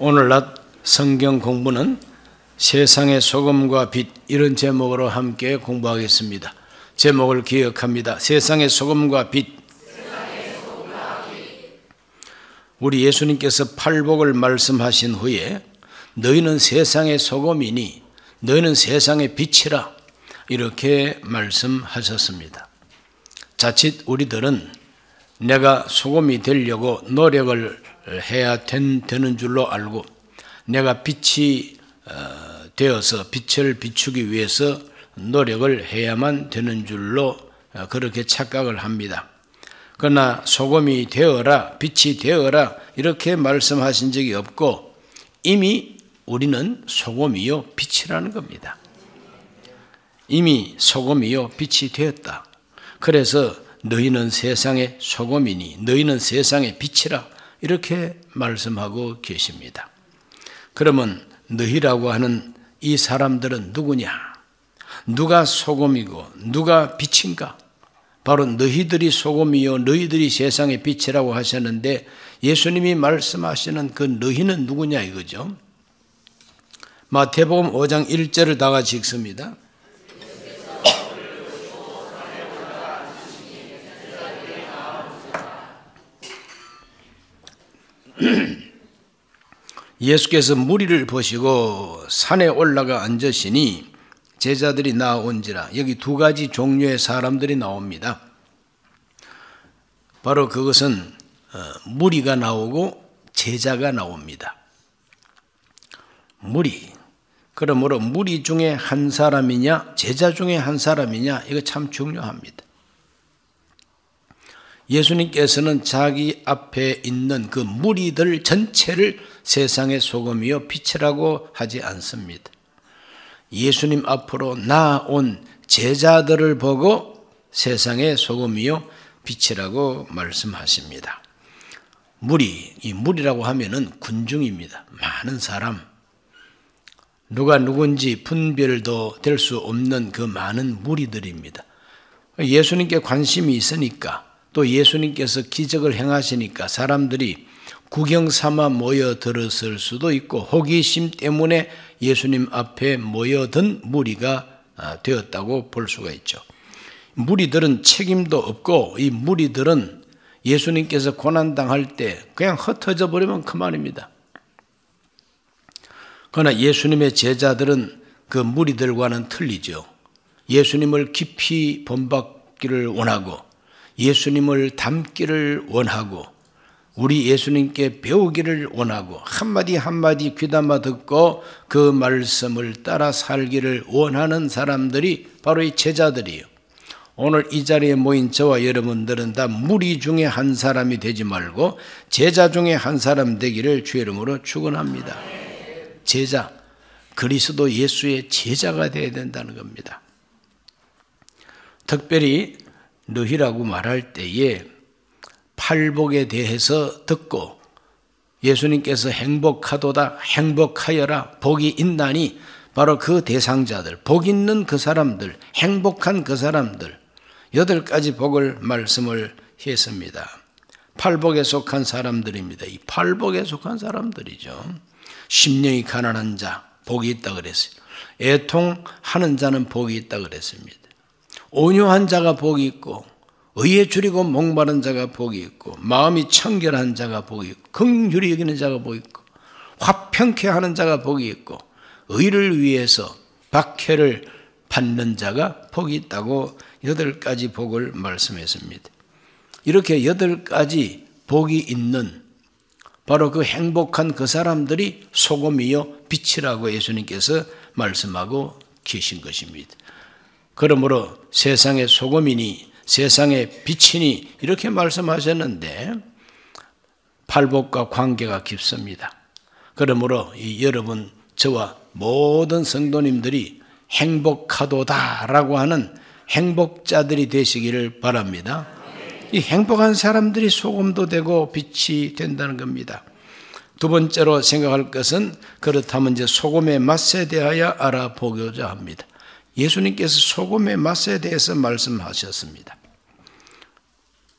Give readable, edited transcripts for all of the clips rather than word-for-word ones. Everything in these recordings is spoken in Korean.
오늘 낮 성경 공부는 세상의 소금과 빛, 이런 제목으로 함께 공부하겠습니다. 제목을 기억합니다. 세상의 소금과 빛. 우리 예수님께서 팔복을 말씀하신 후에 너희는 세상의 소금이니 너희는 세상의 빛이라 이렇게 말씀하셨습니다. 자칫 우리들은 내가 소금이 되려고 노력을 해야 되는 줄로 알고 내가 빛이 되어서 빛을 비추기 위해서 노력을 해야만 되는 줄로 그렇게 착각을 합니다. 그러나 소금이 되어라, 빛이 되어라 이렇게 말씀하신 적이 없고 이미 우리는 소금이요 빛이라는 겁니다. 이미 소금이요 빛이 되었다. 그래서 너희는 세상의 소금이니 너희는 세상의 빛이라 이렇게 말씀하고 계십니다. 그러면 너희라고 하는 이 사람들은 누구냐? 누가 소금이고 누가 빛인가? 바로 너희들이 소금이요 너희들이 세상의 빛이라고 하셨는데 예수님이 말씀하시는 그 너희는 누구냐 이거죠. 마태복음 5장 1절을 다 같이 읽습니다. 예수께서 무리를 보시고 산에 올라가 앉으시니 제자들이 나온지라. 여기 두 가지 종류의 사람들이 나옵니다. 바로 그것은 무리가 나오고 제자가 나옵니다. 무리. 그러므로 무리 중에 한 사람이냐 제자 중에 한 사람이냐 이거 참 중요합니다. 예수님께서는 자기 앞에 있는 그 무리들 전체를 세상의 소금이요 빛이라고 하지 않습니다. 예수님 앞으로 나온 제자들을 보고 세상의 소금이요 빛이라고 말씀하십니다. 무리, 이 무리라고 하면은 군중입니다. 많은 사람, 누가 누군지 분별도 될 수 없는 그 많은 무리들입니다. 예수님께 관심이 있으니까 또 예수님께서 기적을 행하시니까 사람들이 구경 삼아 모여들었을 수도 있고 호기심 때문에 예수님 앞에 모여든 무리가 되었다고 볼 수가 있죠. 무리들은 책임도 없고 이 무리들은 예수님께서 고난당할 때 그냥 흩어져 버리면 그만입니다. 그러나 예수님의 제자들은 그 무리들과는 틀리죠. 예수님을 깊이 본받기를 원하고 예수님을 닮기를 원하고 우리 예수님께 배우기를 원하고 한마디 한마디 귀담아 듣고 그 말씀을 따라 살기를 원하는 사람들이 바로 이 제자들이에요. 오늘 이 자리에 모인 저와 여러분들은 다 무리 중에 한 사람이 되지 말고 제자 중에 한 사람 되기를 주의 이름으로 축원합니다. 제자, 그리스도 예수의 제자가 되어야 된다는 겁니다. 특별히 너희라고 말할 때에 팔복에 대해서 듣고 예수님께서 행복하도다 행복하여라 복이 있나니 바로 그 대상자들, 복 있는 그 사람들, 행복한 그 사람들 8가지 복을 말씀을 했습니다. 팔복에 속한 사람들입니다. 이 팔복에 속한 사람들이죠. 심령이 가난한 자 복이 있다 그랬어요. 애통하는 자는 복이 있다 그랬습니다. 온유한 자가 복이 있고 의에 줄이고 목마른 자가 복이 있고 마음이 청결한 자가 복이 있고 긍휼히 여기는 자가 복이 있고 화평케 하는 자가 복이 있고 의를 위해서 박해를 받는 자가 복이 있다고 8가지 복을 말씀했습니다. 이렇게 8가지 복이 있는 바로 그 행복한 그 사람들이 소금이요 빛이라고 예수님께서 말씀하고 계신 것입니다. 그러므로 세상의 소금이니 세상의 빛이니 이렇게 말씀하셨는데 팔복과 관계가 깊습니다. 그러므로 여러분 저와 모든 성도님들이 행복하도다라고 하는 행복자들이 되시기를 바랍니다. 이 행복한 사람들이 소금도 되고 빛이 된다는 겁니다. 두 번째로 생각할 것은 그렇다면 이제 소금의 맛에 대하여 알아보고자 합니다. 예수님께서 소금의 맛에 대해서 말씀하셨습니다.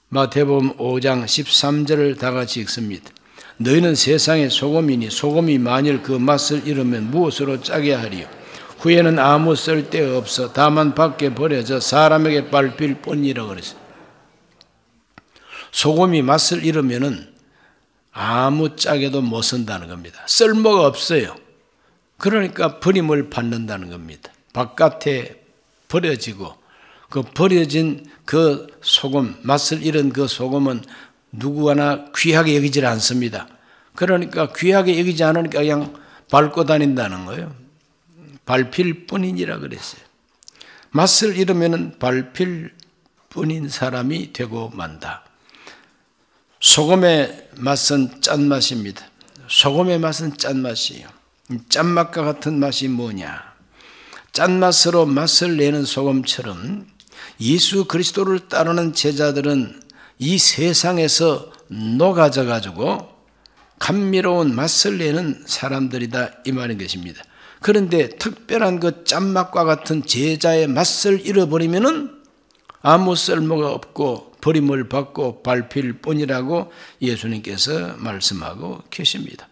마태복음 5장 13절을 다 같이 읽습니다. 너희는 세상의 소금이니 소금이 만일 그 맛을 잃으면 무엇으로 짜게 하리요? 후에는 아무 쓸데없어 다만 밖에 버려져 사람에게 밟힐 뿐이라 그랬어요. 소금이 맛을 잃으면은 아무 짝에도 못 쓴다는 겁니다. 쓸모가 없어요. 그러니까 버림을 받는다는 겁니다. 바깥에 버려지고 그 버려진 그 소금, 맛을 잃은 그 소금은 누구나 귀하게 여기질 않습니다. 그러니까 귀하게 여기지 않으니까 그냥 밟고 다닌다는 거예요. 밟힐 뿐이니라 그랬어요. 맛을 잃으면 밟힐 뿐인 사람이 되고 만다. 소금의 맛은 짠맛입니다. 소금의 맛은 짠맛이에요. 짠맛과 같은 맛이 뭐냐? 짠맛으로 맛을 내는 소금처럼 예수 그리스도를 따르는 제자들은 이 세상에서 녹아져 가지고 감미로운 맛을 내는 사람들이다 이 말인 것입니다. 그런데 특별한 그 짠맛과 같은 제자의 맛을 잃어버리면은 아무 쓸모가 없고 버림을 받고 밟힐 뿐이라고 예수님께서 말씀하고 계십니다.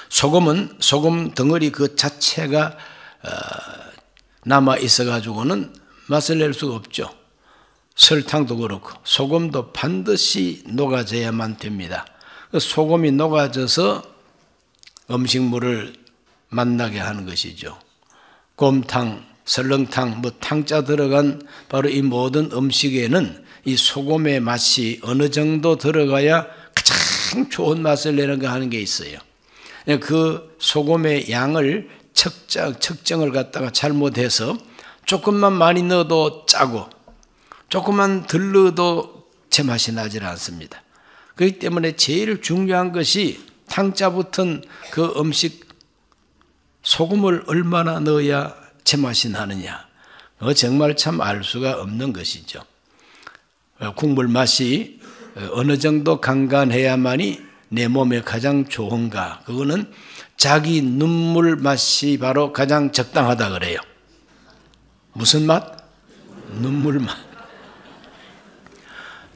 소금은 소금 덩어리 그 자체가 남아 있어 가지고는 맛을 낼 수가 없죠. 설탕도 그렇고 소금도 반드시 녹아져야만 됩니다. 소금이 녹아져서 음식물을 맛나게 하는 것이죠. 곰탕, 설렁탕, 탕자 들어간 바로 이 모든 음식에는 이 소금의 맛이 어느 정도 들어가야 가장 좋은 맛을 내는가 하는 게 있어요. 그 소금의 양을 측정을 갖다가 잘못해서 조금만 많이 넣어도 짜고 조금만 덜 넣어도 제맛이 나질 않습니다. 그렇기 때문에 제일 중요한 것이 탕자 붙은 그 음식 소금을 얼마나 넣어야 제맛이 나느냐. 정말 참 알 수가 없는 것이죠. 국물 맛이 어느 정도 간간해야만이 내 몸에 가장 좋은가. 그거는 자기 눈물 맛이 바로 가장 적당하다 그래요. 무슨 맛? 눈물 맛.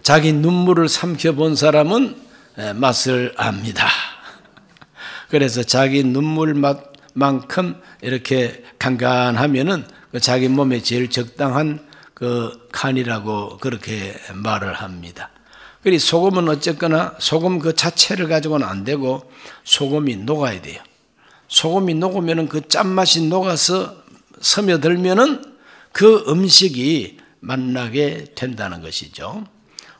자기 눈물을 삼켜본 사람은 맛을 압니다. 그래서 자기 눈물 맛만큼 이렇게 간간하면은 자기 몸에 제일 적당한 그 칸이라고 그렇게 말을 합니다. 그리고 소금은 어쨌거나 소금 그 자체를 가지고는 안 되고 소금이 녹아야 돼요. 소금이 녹으면은 그 짠맛이 녹아서 스며들면은 그 음식이 맛나게 된다는 것이죠.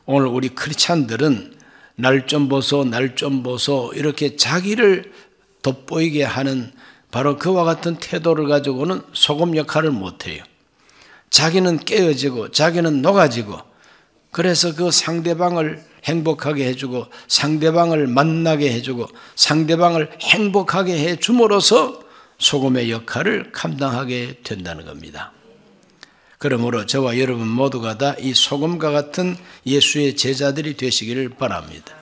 오늘 우리 크리스찬들은 날 좀 보소, 날 좀 보소 이렇게 자기를 돋보이게 하는 바로 그와 같은 태도를 가지고는 소금 역할을 못해요. 자기는 깨어지고 자기는 녹아지고 그래서 그 상대방을 행복하게 해주고 상대방을 만나게 해주고 상대방을 행복하게 해줌으로써 소금의 역할을 감당하게 된다는 겁니다. 그러므로 저와 여러분 모두가 다 이 소금과 같은 예수의 제자들이 되시기를 바랍니다.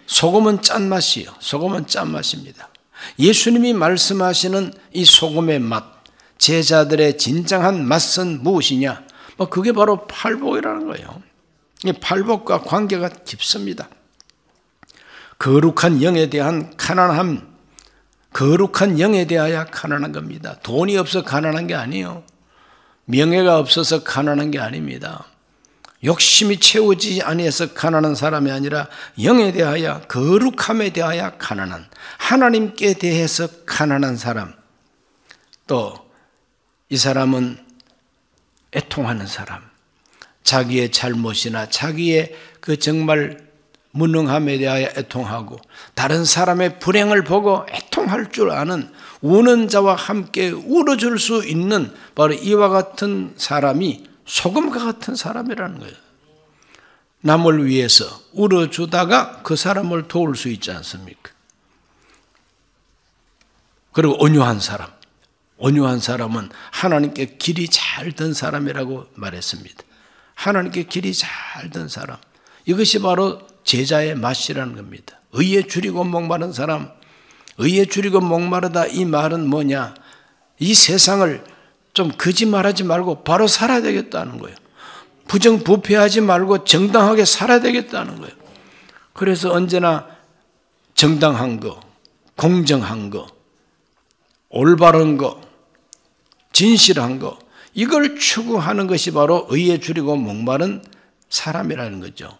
소금은 짠맛이요. 소금은 짠맛입니다. 예수님이 말씀하시는 이 소금의 맛, 제자들의 진정한 맛은 무엇이냐? 그게 바로 팔복이라는 거예요. 이 팔복과 관계가 깊습니다. 거룩한 영에 대한 가난함, 거룩한 영에 대하여 가난한 겁니다. 돈이 없어 가난한 게 아니에요. 명예가 없어서 가난한 게 아닙니다. 욕심이 채우지 아니해서 가난한 사람이 아니라 영에 대하여 거룩함에 대하여 가난한, 하나님께 대해서 가난한 사람, 또 이 사람은 애통하는 사람, 자기의 잘못이나 자기의 그 정말 무능함에 대하여 애통하고 다른 사람의 불행을 보고 애통할 줄 아는 우는 자와 함께 울어줄 수 있는 바로 이와 같은 사람이 소금과 같은 사람이라는 거예요. 남을 위해서 울어주다가 그 사람을 도울 수 있지 않습니까? 그리고 온유한 사람. 온유한 사람은 하나님께 길이 잘 든 사람이라고 말했습니다. 하나님께 길이 잘 든 사람. 이것이 바로 제자의 맛이라는 겁니다. 의에 줄이고 목마른 사람. 의에 줄이고 목마르다 이 말은 뭐냐? 이 세상을 좀 거짓말하지 말고 바로 살아야 되겠다는 거예요. 부정부패하지 말고 정당하게 살아야 되겠다는 거예요. 그래서 언제나 정당한 거, 공정한 거, 올바른 거, 진실한 거, 이걸 추구하는 것이 바로 의에 줄이고 목마른 사람이라는 거죠.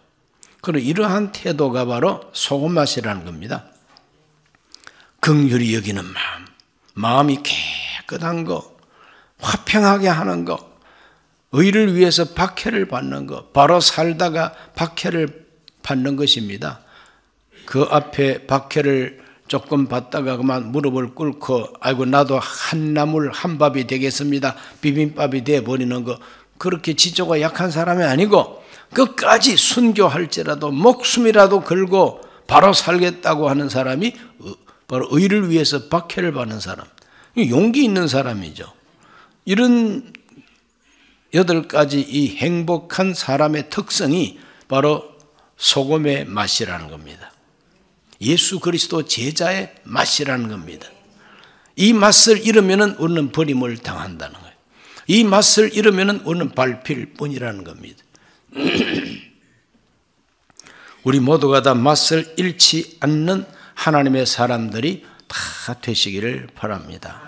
그리고 이러한 태도가 바로 소금맛이라는 겁니다. 긍휼히 여기는 마음, 마음이 깨끗한 거, 화평하게 하는 거, 의를 위해서 박해를 받는 거, 바로 살다가 박해를 받는 것입니다. 그 앞에 박해를 조금 받다가 그만 무릎을 꿇고 아이고 나도 한 나물 한 밥이 되겠습니다. 비빔밥이 되어버리는 거, 그렇게 지조가 약한 사람이 아니고 끝까지 순교할지라도 목숨이라도 걸고 바로 살겠다고 하는 사람이 바로 의를 위해서 박해를 받는 사람, 용기 있는 사람이죠. 이런 8가지 이 행복한 사람의 특성이 바로 소금의 맛이라는 겁니다. 예수 그리스도 제자의 맛이라는 겁니다. 이 맛을 잃으면 우리는 버림을 당한다는 거예요. 이 맛을 잃으면 우리는 밟힐 뿐이라는 겁니다. 우리 모두가 다 맛을 잃지 않는 하나님의 사람들이 다 되시기를 바랍니다.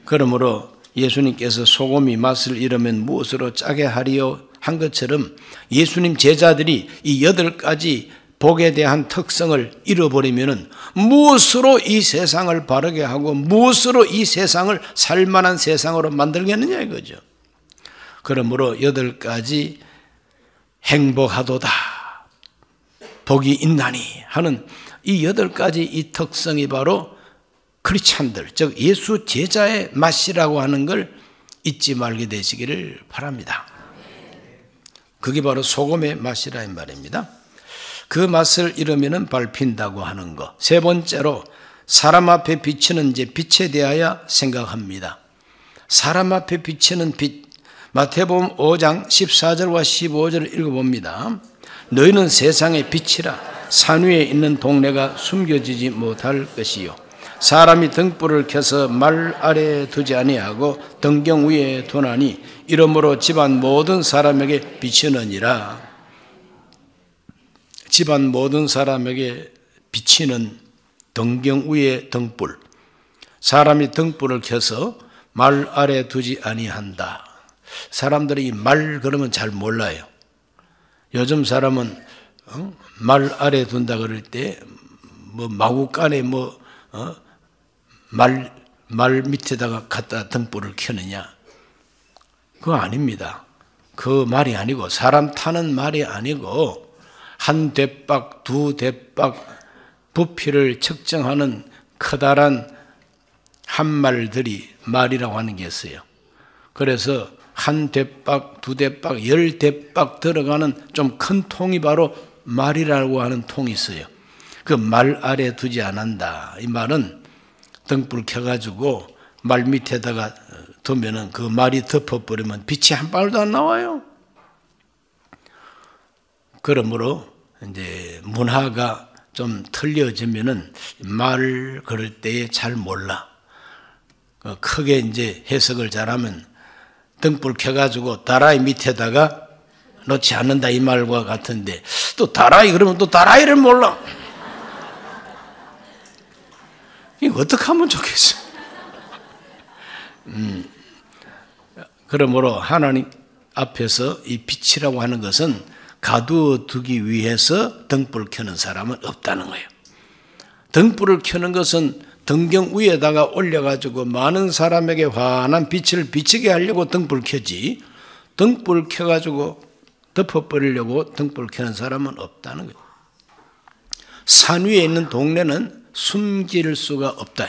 그러므로 예수님께서 소금이 맛을 잃으면 무엇으로 짜게 하리요 한 것처럼 예수님 제자들이 이 8가지 복에 대한 특성을 잃어버리면 무엇으로 이 세상을 바르게 하고 무엇으로 이 세상을 살만한 세상으로 만들겠느냐 이거죠. 그러므로 8가지 행복하도다, 복이 있나니 하는 이 8가지 이 특성이 바로 크리스찬들, 즉 예수 제자의 맛이라고 하는 걸 잊지 말게 되시기를 바랍니다. 그게 바로 소금의 맛이라 이 말입니다. 그 맛을 잃으면 밟힌다고 하는 것. 3번째로 사람 앞에 비치는 이제 빛에 대하여 생각합니다. 사람 앞에 비치는 빛. 마태복음 5장 14절과 15절을 읽어봅니다. 너희는 세상의 빛이라. 산 위에 있는 동네가 숨겨지지 못할 것이요. 사람이 등불을 켜서 말 아래에 두지 아니하고 등경 위에 두나니 이러므로 집안 모든 사람에게 비치느니라. 집안 모든 사람에게 비치는 등경 위에 등불. 사람이 등불을 켜서 말 아래에 두지 아니한다. 사람들이 이 말 그러면 잘 몰라요. 요즘 사람은 말 아래에 둔다 그럴 때 뭐 마구간에 말 밑에다가 갖다 등불을 켜느냐? 그거 아닙니다. 그 말이 아니고 사람 타는 말이 아니고 한 대박, 두 대박 부피를 측정하는 커다란 한말들이 말이라고 하는 게 있어요. 그래서 한 대박, 두 대박, 10대박 들어가는 좀 큰 통이 바로 말이라고 하는 통이 있어요. 그 말 아래 두지 않는다. 이 말은 등불 켜가지고 말 밑에다가 두면은 그 말이 덮어버리면 빛이 한 방울도 안 나와요. 그러므로 이제 문화가 좀 틀려지면은 말 그럴 때에 잘 몰라. 크게 이제 해석을 잘하면 등불 켜가지고 다라이 밑에다가 놓지 않는다 이 말과 같은데 또 다라이 그러면 또 다라이를 몰라. 이거 어떻게 하면 좋겠어? 그러므로 하나님 앞에서 이 빛이라고 하는 것은 가두어두기 위해서 등불을 켜는 사람은 없다는 거예요. 등불을 켜는 것은 등경 위에다가 올려가지고 많은 사람에게 환한 빛을 비치게 하려고 등불을 켜지, 등불을 켜가지고 덮어버리려고 등불을 켜는 사람은 없다는 거예요. 산 위에 있는 동네는 숨길 수가 없다.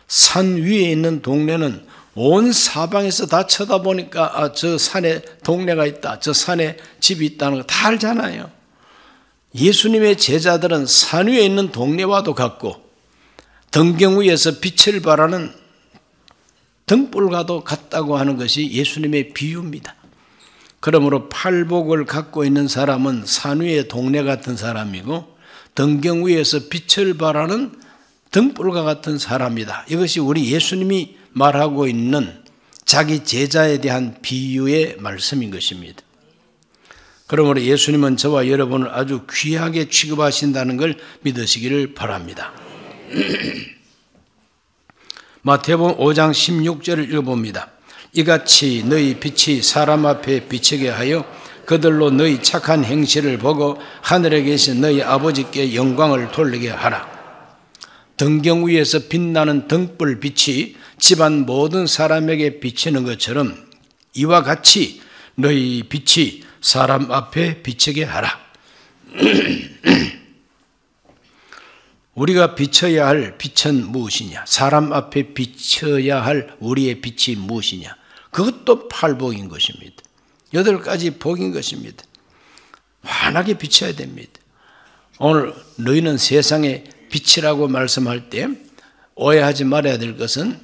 산 위에 있는 동네는 온 사방에서 다 쳐다보니까 저 산에 동네가 있다, 저 산에 집이 있다는 거 다 알잖아요. 예수님의 제자들은 산 위에 있는 동네와도 같고 등경 위에서 빛을 발하는 등불과도 같다고 하는 것이 예수님의 비유입니다. 그러므로 팔복을 갖고 있는 사람은 산 위의 동네 같은 사람이고 등경 위에서 빛을 발하는 등불과 같은 사람이다. 이것이 우리 예수님이 말하고 있는 자기 제자에 대한 비유의 말씀인 것입니다. 그러므로 예수님은 저와 여러분을 아주 귀하게 취급하신다는 걸 믿으시기를 바랍니다. 마태복음 5장 16절을 읽어봅니다. 이같이 너희 빛이 사람 앞에 비치게 하여 그들로 너희 착한 행실을 보고 하늘에 계신 너희 아버지께 영광을 돌리게 하라. 등경 위에서 빛나는 등불 빛이 집안 모든 사람에게 비치는 것처럼 이와 같이 너희 빛이 사람 앞에 비치게 하라. 우리가 비춰야 할 빛은 무엇이냐? 사람 앞에 비춰야 할 우리의 빛이 무엇이냐? 그것도 팔복인 것입니다. 8가지 복인 것입니다. 환하게 비춰야 됩니다. 오늘 너희는 세상의 빛이라고 말씀할 때 오해하지 말아야 될 것은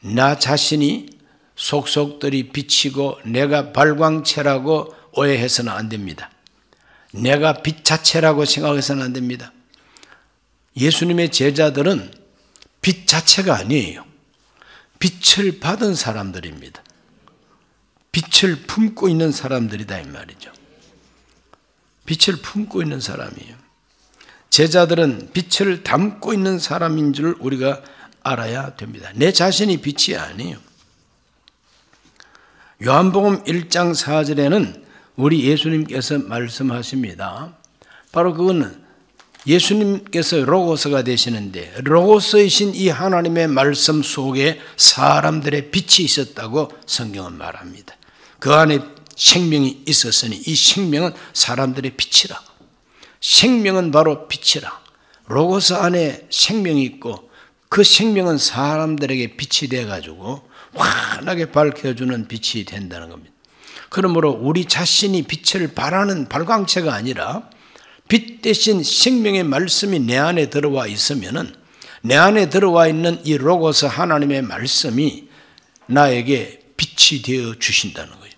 나 자신이 속속들이 비치고 내가 발광체라고 오해해서는 안 됩니다. 내가 빛 자체라고 생각해서는 안 됩니다. 예수님의 제자들은 빛 자체가 아니에요. 빛을 받은 사람들입니다. 빛을 품고 있는 사람들이다 이 말이죠. 빛을 품고 있는 사람이에요. 제자들은 빛을 담고 있는 사람인 줄 우리가 알아야 됩니다. 내 자신이 빛이 아니에요. 요한복음 1장 4절에는 우리 예수님께서 말씀하십니다. 바로 그거는 예수님께서 로고스가 되시는데 로고스이신 이 하나님의 말씀 속에 사람들의 빛이 있었다고 성경은 말합니다. 그 안에 생명이 있었으니 이 생명은 사람들의 빛이라. 생명은 바로 빛이라. 로고스 안에 생명이 있고 그 생명은 사람들에게 빛이 돼가지고 환하게 밝혀주는 빛이 된다는 겁니다. 그러므로 우리 자신이 빛을 발하는 발광체가 아니라 빛 대신 생명의 말씀이 내 안에 들어와 있으면은 내 안에 들어와 있는 이 로고스 하나님의 말씀이 나에게 빛이 되어 주신다는 거예요.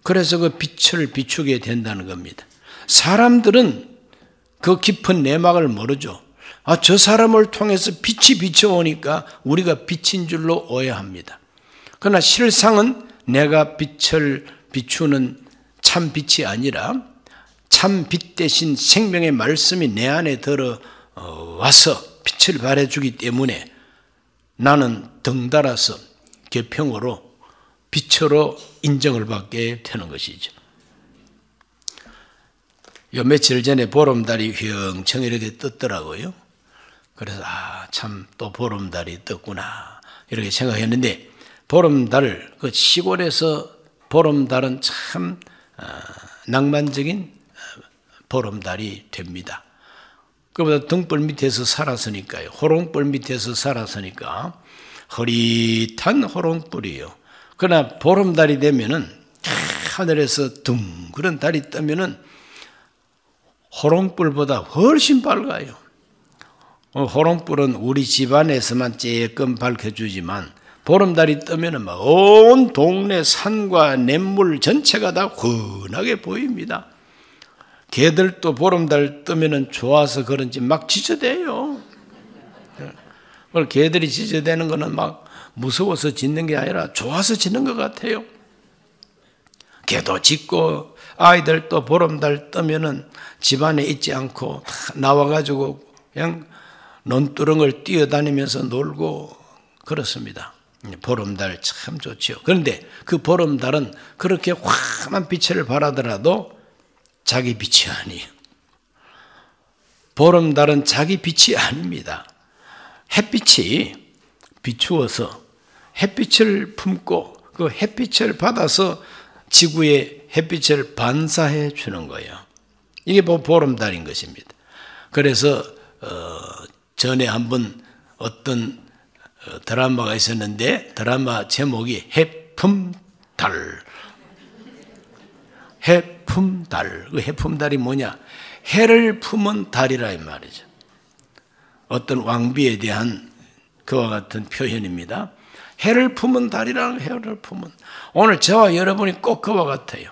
그래서 그 빛을 비추게 된다는 겁니다. 사람들은 그 깊은 내막을 모르죠. 저 사람을 통해서 빛이 비춰오니까 우리가 빛인 줄로 오해합니다. 그러나 실상은 내가 빛을 비추는 참 빛이 아니라 참 빛 대신 생명의 말씀이 내 안에 들어와서 빛을 발해주기 때문에 나는 덩달아서 계평으로 빛으로 인정을 받게 되는 것이죠. 요 며칠 전에 보름달이 휘영청 이렇게 떴더라고요. 그래서 참 또 보름달이 떴구나 이렇게 생각했는데 보름달, 그 시골에서 보름달은 참 낭만적인 보름달이 됩니다. 그보다 등불 밑에서 살았으니까요. 호롱불 밑에서 살았으니까 흐릿한 호롱불이에요. 그러나 보름달이 되면은 하늘에서 둥그런 달이 뜨면은 호롱불보다 훨씬 밝아요. 호롱불은 우리 집안에서만 조금 밝혀주지만 보름달이 뜨면은 온 동네 산과 냇물 전체가 다 환하게 보입니다. 개들도 보름달 뜨면은 좋아서 그런지 막 짖어대요. 개들이 짖어대는 거는 막 무서워서 짖는 게 아니라 좋아서 짖는 것 같아요. 개도 짖고 아이들도 보름달 뜨면은 집안에 있지 않고 다 나와가지고 그냥 논두렁을 뛰어다니면서 놀고 그렇습니다. 보름달 참 좋죠. 그런데 그 보름달은 그렇게 환한 빛을 발하더라도 자기 빛이 아니에요. 보름달은 자기 빛이 아닙니다. 햇빛이 비추어서 햇빛을 품고 그 햇빛을 받아서 지구에 햇빛을 반사해 주는 거예요. 이게 보름달인 것입니다. 그래서 전에 한번 어떤 드라마가 있었는데 드라마 제목이 해품달. 해품달. 그 해품달이 뭐냐? 해를 품은 달이라 이 말이죠. 어떤 왕비에 대한 그와 같은 표현입니다. 해를 품은 달이라는 해를 품은. 오늘 저와 여러분이 꼭 그와 같아요.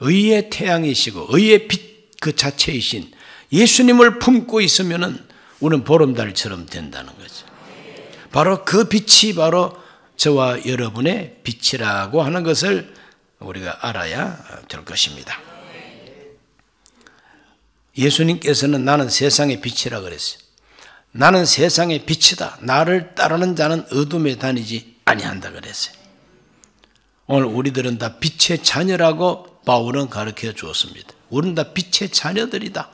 의의 태양이시고 의의 빛 그 자체이신 예수님을 품고 있으면은 우리는 보름달처럼 된다는 거죠. 바로 그 빛이 바로 저와 여러분의 빛이라고 하는 것을 우리가 알아야 될 것입니다. 예수님께서는 나는 세상의 빛이라 그랬어요. 나는 세상의 빛이다. 나를 따르는 자는 어둠에 다니지 아니한다 그랬어요. 오늘 우리들은 다 빛의 자녀라고 바울은 가르쳐 주었습니다. 우리는 다 빛의 자녀들이다.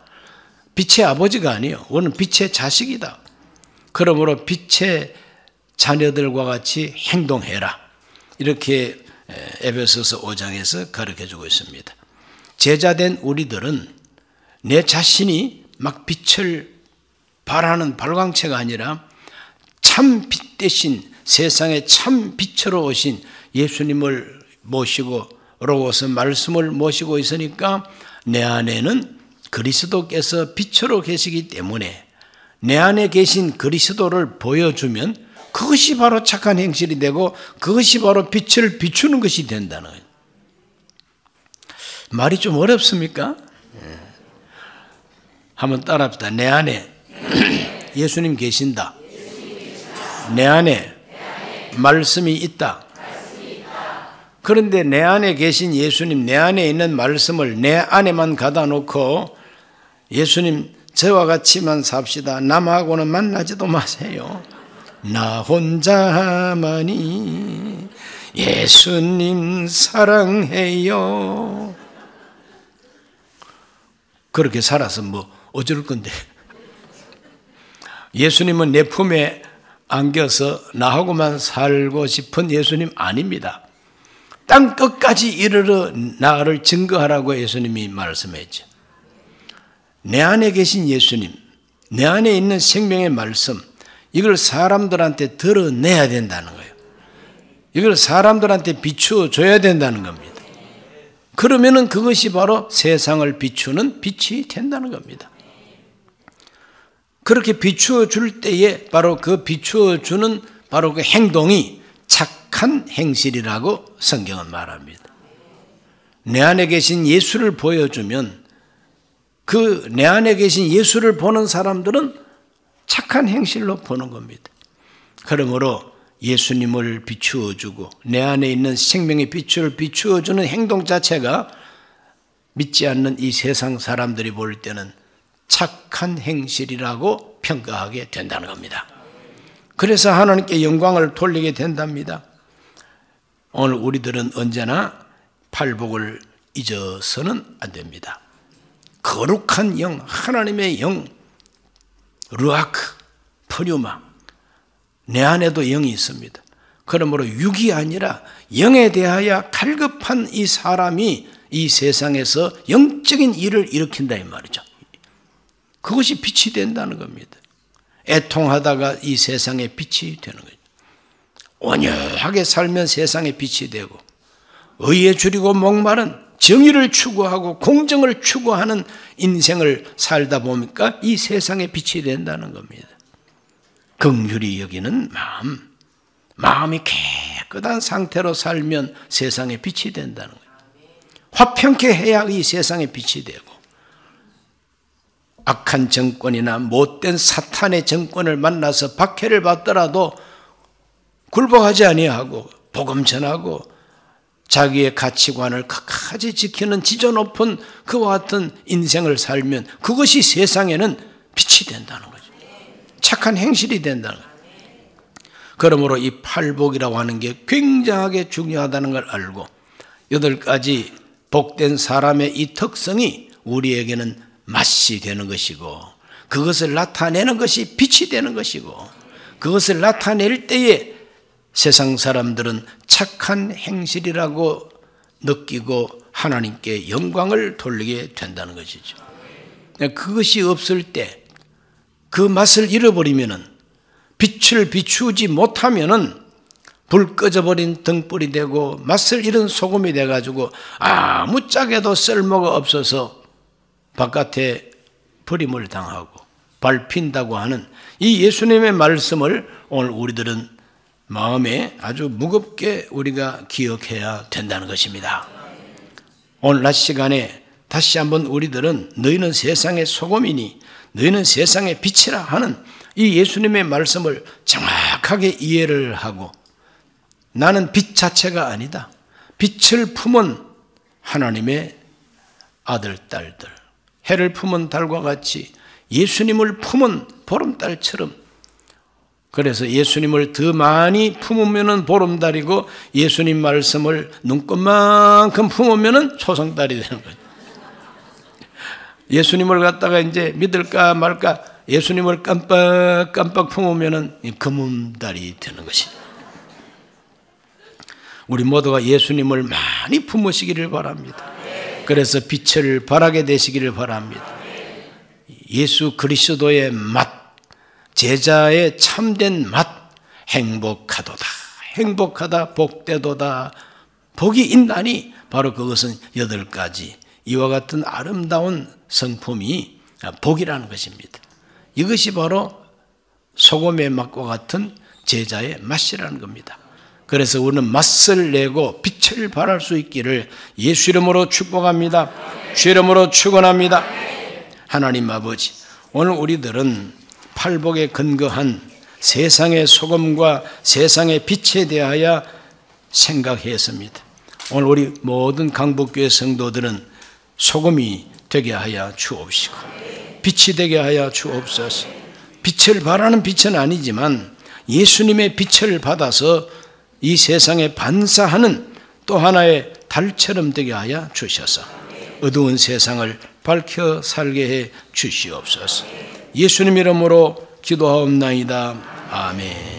빛의 아버지가 아니에요. 우리는 빛의 자식이다. 그러므로 빛의 자녀들과 같이 행동해라. 이렇게 에베소서 5장에서 가르쳐주고 있습니다. 제자된 우리들은 내 자신이 막 빛을 발하는 발광체가 아니라 참 빛 대신 세상에 참 빛으로 오신 예수님을 모시고 로고스 말씀을 모시고 있으니까 내 안에는 그리스도께서 빛으로 계시기 때문에 내 안에 계신 그리스도를 보여주면 그것이 바로 착한 행실이 되고 그것이 바로 빛을 비추는 것이 된다는 거예요. 말이 좀 어렵습니까? 한번 따라합시다. 내 안에 예수님 계신다. 내 안에 말씀이 있다. 그런데 내 안에 계신 예수님, 내 안에 있는 말씀을 내 안에만 가다 놓고 예수님 저와 같이만 삽시다. 남하고는 만나지도 마세요. 나 혼자만이 예수님 사랑해요. 그렇게 살아서 뭐 어쩔 건데. 예수님은 내 품에 안겨서 나하고만 살고 싶은 예수님 아닙니다. 땅 끝까지 이르러 나를 증거하라고 예수님이 말씀했죠. 내 안에 계신 예수님, 내 안에 있는 생명의 말씀, 이걸 사람들한테 드러내야 된다는 거예요. 이걸 사람들한테 비추어 줘야 된다는 겁니다. 그러면은 그것이 바로 세상을 비추는 빛이 된다는 겁니다. 그렇게 비추어 줄 때에 바로 그 비추어 주는 바로 그 행동이 착한 행실이라고 성경은 말합니다. 내 안에 계신 예수를 보여주면 그 내 안에 계신 예수를 보는 사람들은 착한 행실로 보는 겁니다. 그러므로 예수님을 비추어 주고 내 안에 있는 생명의 빛을 비추어 주는 행동 자체가 믿지 않는 이 세상 사람들이 볼 때는 착한 행실이라고 평가하게 된다는 겁니다. 그래서 하나님께 영광을 돌리게 된답니다. 오늘 우리들은 언제나 팔복을 잊어서는 안 됩니다. 거룩한 영, 하나님의 영, 루아크, 프류마, 내 안에도 영이 있습니다. 그러므로 육이 아니라 영에 대하여 갈급한 이 사람이 이 세상에서 영적인 일을 일으킨다 이 말이죠. 그것이 빛이 된다는 겁니다. 애통하다가 이 세상에 빛이 되는 거죠. 온유하게 살면 세상에 빛이 되고 의에 줄이고 목마른 정의를 추구하고 공정을 추구하는 인생을 살다 보니까 이 세상에 빛이 된다는 겁니다. 긍휼히 여기는 마음, 마음이 깨끗한 상태로 살면 세상에 빛이 된다는 거예요. 화평케 해야 이 세상에 빛이 되고 악한 정권이나 못된 사탄의 정권을 만나서 박해를 받더라도 굴복하지 아니하고 복음 전하고 자기의 가치관을 끝까지 지키는 지저 높은 그와 같은 인생을 살면 그것이 세상에는 빛이 된다는 거죠. 착한 행실이 된다는 거예요. 그러므로 이 팔복이라고 하는 게 굉장하게 중요하다는 걸 알고 8가지 복된 사람의 이 특성이 우리에게는 맛이 되는 것이고 그것을 나타내는 것이 빛이 되는 것이고 그것을 나타낼 때에 세상 사람들은 착한 행실이라고 느끼고 하나님께 영광을 돌리게 된다는 것이죠. 그것이 없을 때 그 맛을 잃어버리면은 빛을 비추지 못하면은 불 꺼져버린 등불이 되고 맛을 잃은 소금이 돼가지고 아무짝에도 쓸모가 없어서 바깥에 버림을 당하고 밟힌다고 하는 이 예수님의 말씀을 오늘 우리들은 마음에 아주 무겁게 우리가 기억해야 된다는 것입니다. 오늘 낮 시간에 다시 한번 우리들은 너희는 세상의 소금이니 너희는 세상의 빛이라 하는 이 예수님의 말씀을 정확하게 이해를 하고 나는 빛 자체가 아니다. 빛을 품은 하나님의 아들, 딸들, 해를 품은 달과 같이 예수님을 품은 보름달처럼, 그래서 예수님을 더 많이 품으면 보름달이고 예수님 말씀을 눈꽃만큼 품으면 초성달이 되는 거죠. 예수님을 갖다가 이제 믿을까 말까 예수님을 깜빡깜빡 품으면 금음달이 되는 것이죠. 우리 모두가 예수님을 많이 품으시기를 바랍니다. 그래서 빛을 발하게 되시기를 바랍니다. 예수 그리스도의 맛, 제자의 참된 맛, 행복하도다, 행복하다, 복되도다, 복이 있나니, 바로 그것은 8가지 이와 같은 아름다운 성품이 복이라는 것입니다. 이것이 바로 소금의 맛과 같은 제자의 맛이라는 겁니다. 그래서 우리는 맛을 내고 빛을 발할 수 있기를 예수 이름으로 축복합니다. 주 이름으로 축원합니다. 하나님 아버지, 오늘 우리들은 팔복에 근거한 세상의 소금과 세상의 빛에 대하여 생각했습니다. 오늘 우리 모든 강북교회 성도들은 소금이 되게 하여 주옵시고 빛이 되게 하여 주옵소서. 빛을 발하는 빛은 아니지만 예수님의 빛을 받아서 이 세상에 반사하는 또 하나의 달처럼 되게 하여 주셔서 어두운 세상을 밝혀 살게 해 주시옵소서. 예수님 이름으로 기도하옵나이다. 아멘.